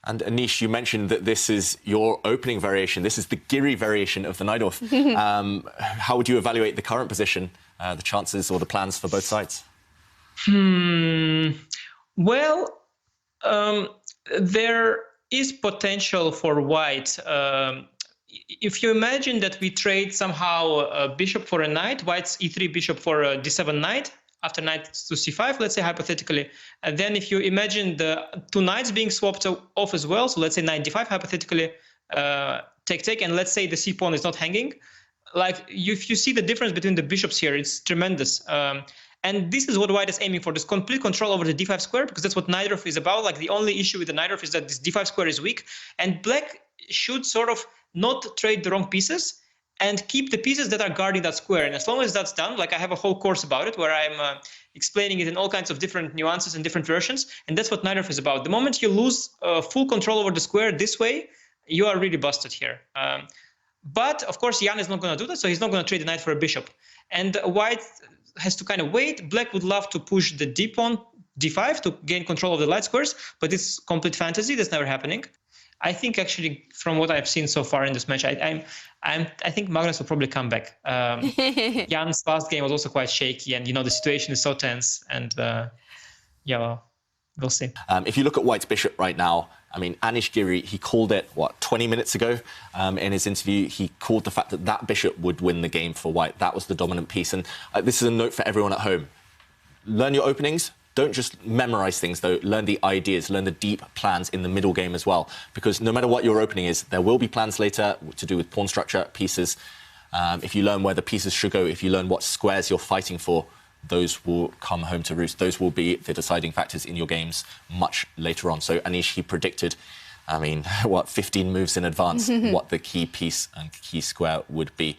And Anish, you mentioned that this is your opening variation. This is the Giri variation of the Najdorf. How would you evaluate the current position, the chances or the plans for both sides? Well, there is potential for white. If you imagine that we trade somehow a bishop for a knight, white's e3 bishop for a d7 knight, after knight to c5, let's say hypothetically, and then if you imagine the two knights being swapped off as well, so let's say knight d5 hypothetically, take, and let's say the c pawn is not hanging, like if you see the difference between the bishops here, it's tremendous. And this is what white is aiming for, this complete control over the d5 square, because that's what Najdorf is about. Like the only issue with the Najdorf is that this d5 square is weak, and black should sort of not trade the wrong pieces and keep the pieces that are guarding that square. And as long as that's done, like I have a whole course about it where I'm explaining it in all kinds of different nuances and different versions, and that's what Najdorf is about. The moment you lose full control over the square this way, you are really busted here. But of course, Jan is not going to do that, so he's not going to trade the knight for a bishop. And white has to kind of wait. Black would love to push the d pawn, d5, to gain control of the light squares, but it's complete fantasy. That's never happening. I think actually, from what I've seen so far in this match, I think Magnus will probably come back. Jan's last game was also quite shaky, and the situation is so tense. And yeah, well, we'll see. If you look at white's bishop right now, I mean, Anish Giri, he called it, 20 minutes ago in his interview. He called the fact that that bishop would win the game for white. That was the dominant piece. And this is a note for everyone at home. Learn your openings. Don't just memorize things, though. Learn the ideas, learn the deep plans in the middle game as well. Because no matter what your opening is, there will be plans later to do with pawn structure, pieces. If you learn where the pieces should go, if you learn what squares you're fighting for, those will come home to roost. Those will be the deciding factors in your games much later on. So Anish, he predicted, 15 moves in advance, what the key piece and key square would be.